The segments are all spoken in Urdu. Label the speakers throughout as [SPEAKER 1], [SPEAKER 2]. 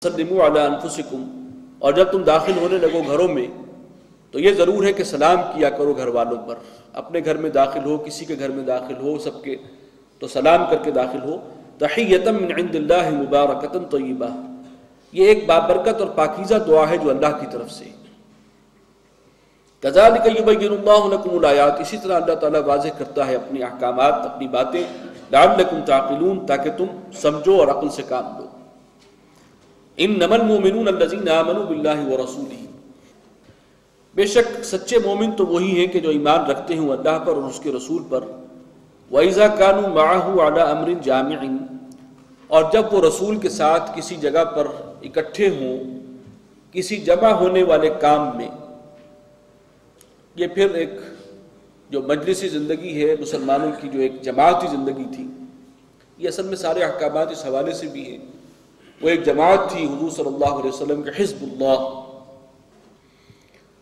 [SPEAKER 1] سلموا علی انفسکم، اور جب تم داخل ہونے لگو گھروں میں تو یہ ضرور ہے کہ سلام کیا کرو گھر والوں پر. اپنے گھر میں داخل ہو، کسی کے گھر میں داخل ہو، سب کے تو سلام کر کے داخل ہو. تحیۃ من عند اللہ مبارکۃ طیبہ، یہ ایک بابرکت اور پاکیزہ دعا ہے جو اللہ کی طرف سے. کذالک یبین اللہ لکم الآیات، اسی طرح اللہ تعالیٰ واضح کرتا ہے اپنی احکامات، اپنی باتیں. لعلکم تعقلون، تاکہ تم سمجھو اور عقل سے کام لو. انما المؤمنون الذین آمنوا باللہ ورسولہ، بے شک سچے مومن تو وہی ہیں کہ جو ایمان رکھتے ہیں اللہ پر اور اس کے رسول پر. وَإِذَا كَانُوا مَعَهُ عَلَىٰ أَمْرٍ جَامِعٍ، اور جب وہ رسول کے ساتھ کسی جگہ پر اکٹھے ہوں، کسی جمع ہونے والے کام میں. یہ پھر ایک جو مجلسی زندگی ہے مسلمانوں کی، جو ایک جماعتی زندگی تھی، یہ اصل میں سارے احکامات اس حوالے سے بھی ہیں. وہ ایک جماعت تھی حضور صلی اللہ علیہ وسلم کے حزب اللہ،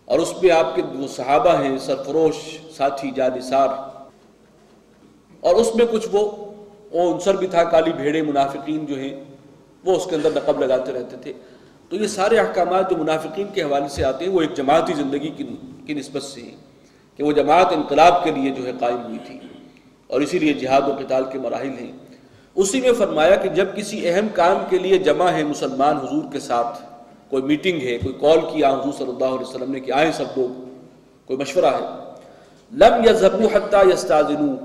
[SPEAKER 1] اور اس میں آپ کے وہ صحابہ ہیں سرفروش ساتھی جانثار، اور اس میں کچھ وہ عنصر بھی تھا، کالی بھیڑے منافقین جو ہیں وہ اس کے اندر نقب لگاتے رہتے تھے. تو یہ سارے احکامات جو منافقین کے حوالے سے آتے ہیں وہ ایک جماعتی زندگی کی نسبت سے ہیں، کہ وہ جماعت انقلاب کے لیے جو ہے قائم ہوئی تھی، اور اسی لیے جہاد و قتال کے مراحل ہیں. اسی میں فرمایا کہ جب کسی اہم کام کے لیے جمع ہے مسلمان حضور کے ساتھ، کوئی میٹنگ ہے، کوئی کال کیا حضور صلی اللہ علیہ وسلم نے کہ آئیں سب لوگ، کوئی مشورہ ہے. لم یذهبوا حتی یستاذنوا،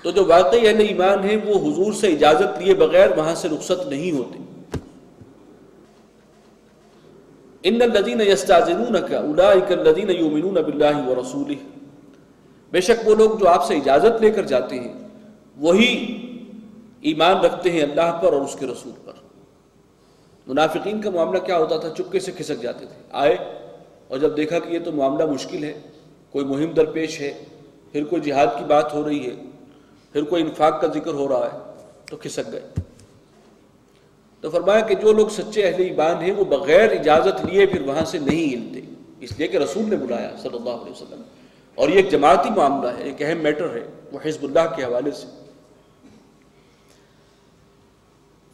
[SPEAKER 1] تو جو واقعی اہل ایمان ہیں وہ حضور سے اجازت لیے بغیر وہاں سے رخصت نہیں ہوتے. ان الذین یستاذنونک اولئک الذین یؤمنون باللہ ورسولہ، بے شک وہ لوگ جو آپ سے اجازت لے کر جاتے ہیں وہی ایمان رکھتے ہیں اللہ پر اور اس کے رسول پر. منافقین کا معاملہ کیا ہوتا تھا؟ چپکے سے کھسک جاتے تھے. آئے اور جب دیکھا کہ یہ تو معاملہ مشکل ہے، کوئی مہم درپیش ہے، پھر کوئی جہاد کی بات ہو رہی ہے، پھر کوئی انفاق کا ذکر ہو رہا ہے، تو کھسک گئے. تو فرمایا کہ جو لوگ سچے اہل ایمان ہیں وہ بغیر اجازت لیے پھر وہاں سے نہیں ہلتے، اس لیے کہ رسول نے بلایا صلی اللہ علیہ وسلم. اور یہ ایک جماعتی معاملہ ہے، ایک اہم میٹر ہے، وہ حزب اللہ کے حوالے سے.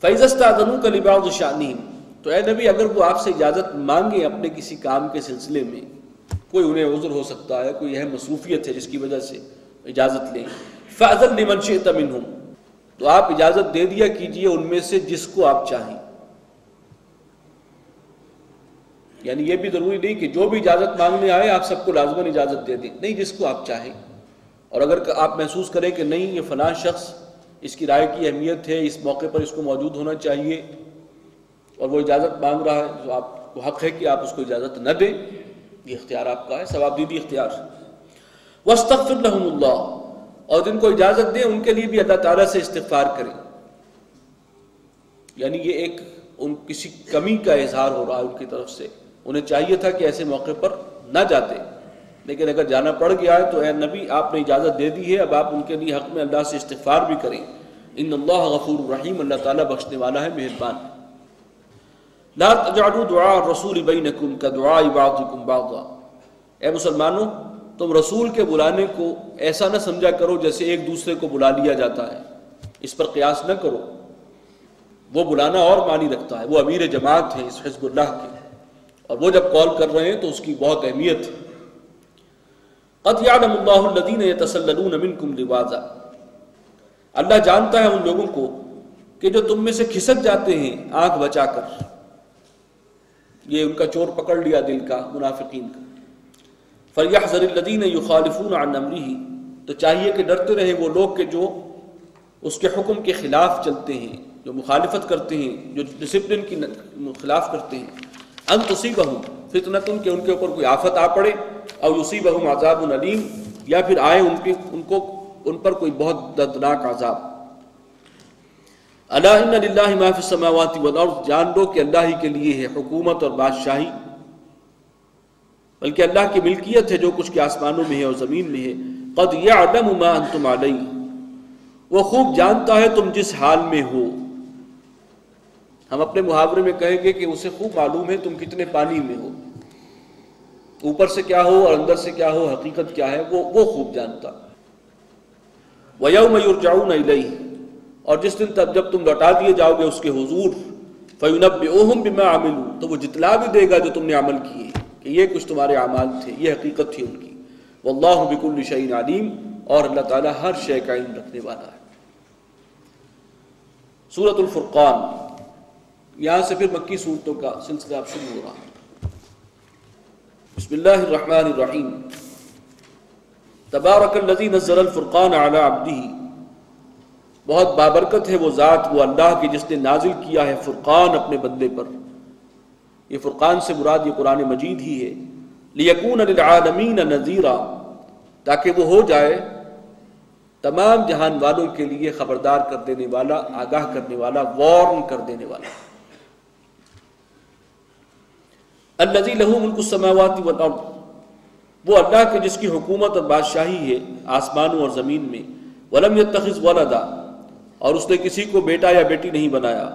[SPEAKER 1] فَإِذَا اسْتَأْذَنُوكَ لِبَعْضِ شَأْنِهِمْ، تو اے نبی اگر وہ آپ سے اجازت مانگیں اپنے کسی کام کے سلسلے میں، کوئی انہیں عذر ہو سکتا ہے، کوئی اہم مصروفیت ہے جس کی وجہ سے اجازت لیں، فَأْذَن لِمَنْ شِئْتَ مِنْهُمْ، تو آپ اجازت دے دیا کیجئے ان میں سے جس کو آپ چاہیں. یعنی یہ بھی ضروری نہیں کہ جو بھی اجازت مانگنے آئے آپ سب کو لازماً اجازت دے دیں، نہیں، جس کو آپ چاہیں. اور اگر آپ محسوس کریں کہ نہیں یہ فلاں شخص، اس کی رائے کی اہمیت ہے، اس موقع پر اس کو موجود ہونا چاہیے، اور وہ اجازت مانگ رہا ہے، تو آپ کو حق ہے کہ آپ اس کو اجازت نہ دیں، یہ اختیار آپ کا ہے، ثوابدیدی اختیار. وَاسْتَغْفِرْ لَهُمُ اللَّهُ، اور جن کو اجازت دیں ان کے لیے بھی اللہ تعالیٰ سے استغفار کریں. یعنی یہ ایک کسی کمی کا اظہار ہو رہا ہے ان کی طرف سے. انہیں چاہیے تھا کہ ایسے موقع پر نہ جاتے، لیکن اگر جانا پڑ گیا ہے تو اے نبی آپ نے اجازت دے دی ہے، اب آپ ان کے لیے حق میں اللہ سے استغفار بھی کریں. ان اللہ غفور رحیم، اللہ تعالیٰ بخشنے والا ہے، مہربان. لا تجعلوا دعاء الرسول بینکم کدعاء بعضکم بعضا، اے مسلمانوں تم رسول کے بلانے کو ایسا نہ سمجھا کرو جیسے ایک دوسرے کو بلا لیا جاتا ہے، اس پر قیاس نہ کرو. وہ بلانا اور معنی رکھتا ہے، وہ امیر جماعت ہے اس حزب اللہ کے، اور وہ جب کال کر رہے ہیں تو اس کی بہت اہمیت ہے. قد یعلم اللہ الذین یتسللون منکم لواذا، اللہ جانتا ہے ان لوگوں کو کہ جو تم میں سے کھسک جاتے ہیں آنکھ بچا کر. یہ ان کا چور پکڑ لیا دل کا، منافقین کا. فَلْيَحْذَرِ الَّذِينَ يُخَالِفُونَ عَنْ أَمْرِهِ، تو چاہیے کہ ڈرتے رہیں وہ لوگ کہ جو اس کے حکم کے خلاف چلتے ہیں، جو مخالفت کرتے ہیں، جو ڈسپلن کی خلاف کرتے ہیں. ان تصیبہم فتنۃ، کہ ان کے اوپر کوئی آفت آ پڑے، او یصیبہم عذاب علیم، یا پھر آئے ان پر کوئی بہت دردناک عذاب. الا ان للہ ما فی السماوات والارض، جان لو کہ اللہ ہی کے لیے ہے حکومت اور بادشاہی، بلکہ اللہ کی ملکیت ہے جو کچھ کے آسمانوں میں ہے اور زمین میں ہے. قد یعلم ما انتم علیہ، وہ خوب جانتا ہے تم جس حال میں ہو. ہم اپنے محاورے میں کہیں گے کہ اسے خوب معلوم ہے تم کتنے پانی میں ہو، اوپر سے کیا ہو اور اندر سے کیا ہو، حقیقت کیا ہے، وہ خوب جانتا. وَيَوْمَ يُرْجَعُونَ إِلَيْهِ، اور جس دن تک جب تم لوٹا دیے جاؤ گے اس کے حضور، فَيُنَبِّئُهُم بِمَا عَمِلُوا، تو وہ جتلا بھی دے گا جو تم نے عمل کیے کہ یہ کچھ تمہارے اعمال تھے، یہ حقیقت تھی ان کی۔ وَاللَّهُ بِكُلِّ شَيْءٍ عَلِيمٌ، اور اللہ تعالیٰ ہر شے کا علم رکھنے والا ہے۔ سورۃ الفرقان، یہاں سے پھر مکی صورتوں کا سلسلہ اب شروع ہو رہا ہے۔ بسم اللہ الرحمن الرحیم۔ تبارک الذی نزل الفرقان علی عبدہ، بہت بابرکت ہے وہ ذات، وہ اللہ کی جس نے نازل کیا ہے فرقان اپنے بندے پر۔ یہ فرقان سے مراد یہ قرآن مجید ہی ہے۔ لیکون للعالمین نذیرا، تاکہ وہ ہو جائے تمام جہان والوں کے لیے خبردار کر دینے والا، آگاہ کرنے والا، وارن کر دینے والا۔ الذی لہ ملک السماوات والارض، وہ اللہ کے جس کی حکومت اور بادشاہی ہے آسمانوں اور زمین میں۔ ولم یتخذ ولدا، اور اس نے کسی کو بیٹا یا بیٹی نہیں بنایا۔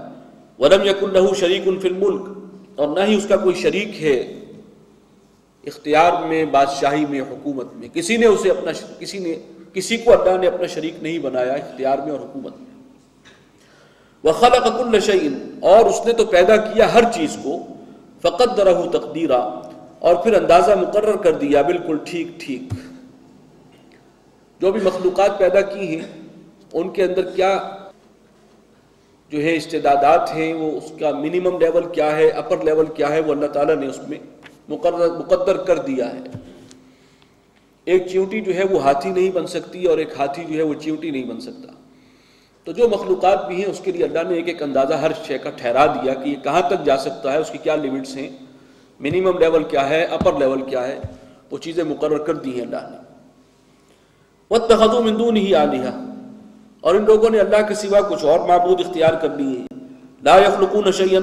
[SPEAKER 1] ولم یکن لہ شریک فی الملک، اور نہ ہی اس کا کوئی شریک ہے اختیار میں، بادشاہی میں، حکومت میں۔ کسی کو اللہ نے اپنا شریک نہیں بنایا اختیار میں اور حکومت میں۔ وخلق کل شیء، اور اس نے تو پیدا کیا ہر چیز کو۔ فقدرہ تقدیرا، اور پھر اندازہ مقرر کر دیا بالکل ٹھیک ٹھیک۔ جو بھی مخلوقات پیدا کی ہیں ان کے اندر کیا جو ہے استعدادات ہیں، وہ اس کا منیمم لیول کیا ہے، اپر لیول کیا ہے، وہ اللہ تعالیٰ نے اس میں مقدر کر دیا ہے۔ ایک چیونٹی جو ہے وہ ہاتھی نہیں بن سکتی، اور ایک ہاتھی جو ہے وہ چیونٹی نہیں بن سکتا۔ تو جو مخلوقات بھی ہیں اس کے لیے اللہ نے ایک ایک اندازہ ہر شے کا ٹھہرا دیا کہ یہ کہاں تک جا سکتا ہے، اس کی کیا لیمٹس ہیں، منیمم لیول کیا ہے، اپر لیول کیا ہے، وہ چیزیں مقرر کر دی ہیں اللہ نے۔ وَاتَّخَذُوا مِن دُونِهِ آلِهَةً، اور ان لوگوں نے اللہ کے سوا کچھ اور معبود اختیار کر لیے ہیں۔ لا يخلقون شيئا،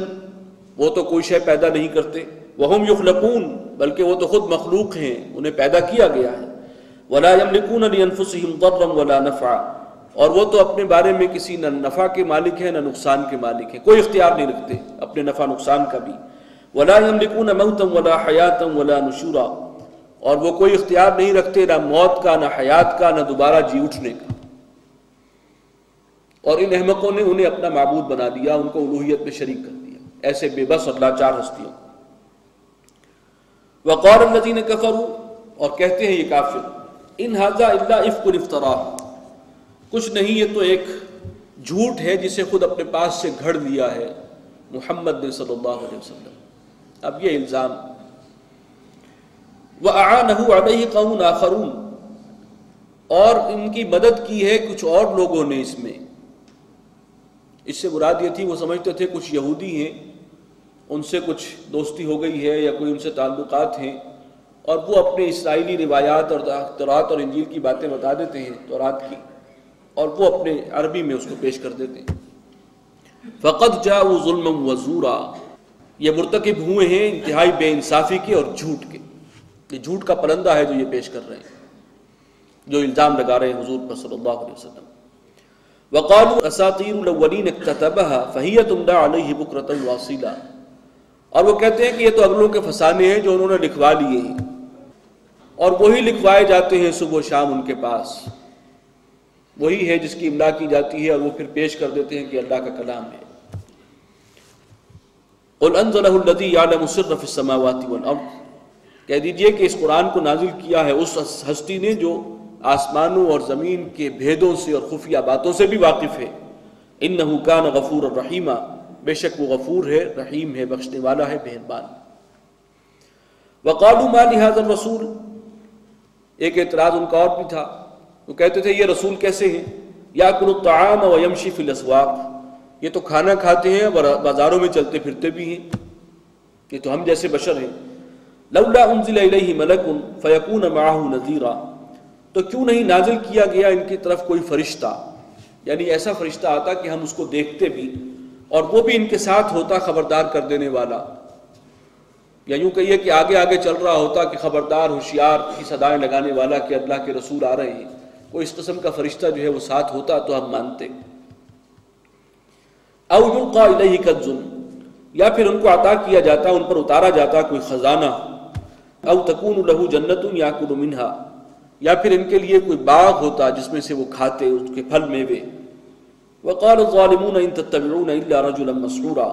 [SPEAKER 1] وہ تو کوئی شے پیدا نہیں کرتے۔ وهم يخلقون، بلکہ وہ تو خود مخلوق ہیں، انہیں پیدا کیا گیا ہے۔ ولا يملكون لانفسهم ضرا ولا نفعا، اور وہ تو اپنے بارے میں کسی نہ نفع کے مالک ہیں نہ نقصان کے مالک ہیں، کوئی اختیار نہیں رکھتے اپنے نفع نقصان کا بھی۔ ولا يملكون موتا ولا حیاتا ولا نشورا، اور وہ کوئی اختیار نہیں رکھتے نہ موت کا، نہ حیات کا، نہ دوبارہ جی اٹھنے کا۔ اور ان احمقوں نے انہیں اپنا معبود بنا دیا، ان کو الوہیت میں شریک کر دیا، ایسے بے بس اور لاچار ہستیوں۔ وقال الذين كفروا، اور کہتے ہیں یہ کافر، ان ھذا الا افک افتراہ، کچھ نہیں یہ تو ایک جھوٹ ہے جسے خود اپنے پاس سے گھڑ لیا ہے محمد نے صلی اللہ علیہ وسلم۔ اب یہ الزام۔ وَأَعَانَهُ عَلَيْهِ قَوْمٌ آخَرُونَ، اور ان کی مدد کی ہے کچھ اور لوگوں نے اس میں۔ اس سے مراد یہ تھی وہ سمجھتے تھے کچھ یہودی ہیں، ان سے کچھ دوستی ہو گئی ہے یا کوئی ان سے تعلقات ہیں، اور وہ اپنے اسرائیلی روایات اور تورات اور انجیل کی باتیں بتا دیتے ہیں، تورات کی، اور وہ اپنے عربی میں اس کو پیش کر دیتے ہیں۔ فَقَدْ جَاءُوا ظُلْمًا وَزُورًا، یہ مرتکب ہوئے ہیں انتہائی بے انصافی کے اور جھوٹ کے۔ یہ جھوٹ کا پرندہ ہے جو یہ پیش کر رہے ہیں، جو الزام لگا رہے ہیں حضور پر صلی اللہ علیہ وسلم۔ وَقَالُوا أَسَاطِيرُ الْأَوَّلِينَ اكْتَتَبَهَا فَهِيَ تُمْلَىٰ عَلَيْهِ بُكْرَةً وَأَصِيلًا، اور وہ کہتے ہیں کہ یہ تو اگلوں کے فسانے ہیں جو انہوں نے لکھوا لیے ہیں، اور وہی لکھوائے جاتے ہیں صبح و شام ان کے پاس، وہی ہے جس کی املا کی جاتی ہے اور وہ پھر پیش کر دیتے ہیں کہ اللہ کا کلام ہے۔ قُلْ أَنزَلَهُ الَّذِي يَعْلَمُ السِّرَّ فِي السَّمَاوَاتِ وَالْأَرْضِ، کہہ دیجئے کہ اس قرآن کو نازل کیا ہے اس ہستی نے جو آسمانوں اور زمین کے بھیدوں سے اور خفیہ باتوں سے بھی واقف ہے۔ إِنَّهُ كَانَ غَفُورًا رَحِيمًا، بے شک وہ غفور ہے، رحیم ہے، بخشنے والا ہے، مہربان۔ وَقَالُوا مَا لِهَذَا الرَّسُولِ، ایک اعتراض ان کا اور بھی تھا، وہ کہتے تھے یہ رسول کیسے ہیں، يَأْكُلُ الطَّعَامَ وَيَمْشِي فِي الْأَسْوَاقِ، یہ تو کھانا کھاتے ہیں اور بازاروں میں چلتے پھرتے بھی ہیں، یہ تو ہم جیسے بشر ہیں۔ لولا انزل الیہ ملک فیکون معہ نذیرا، تو کیوں نہیں نازل کیا گیا ان کی طرف کوئی فرشتہ، یعنی ایسا فرشتہ آتا کہ ہم اس کو دیکھتے بھی اور وہ بھی ان کے ساتھ ہوتا خبردار کر دینے والا، یا یوں کہیے کہ آگے آگے چل رہا ہوتا کہ خبردار ہوشیار کی صدائیں لگانے والا کہ اللہ کے رسول آ رہے ہیں، کوئی اس قسم کا فرشتہ جو ہے وہ ساتھ ہوتا تو ہم مانتے۔ او یلقى الیہ کنز، یا پھر ان کو عطا کیا جاتا، ان پر اتارا جاتا کوئی خزانہ، او تکون لہ جنت یاکل منہا، یا پھر ان کے لیے کوئی باغ ہوتا جس میں سے وہ کھاتے اس کے پھل میوے۔ وقال الظالمون ان تتبعون الا رجلا مسحورا،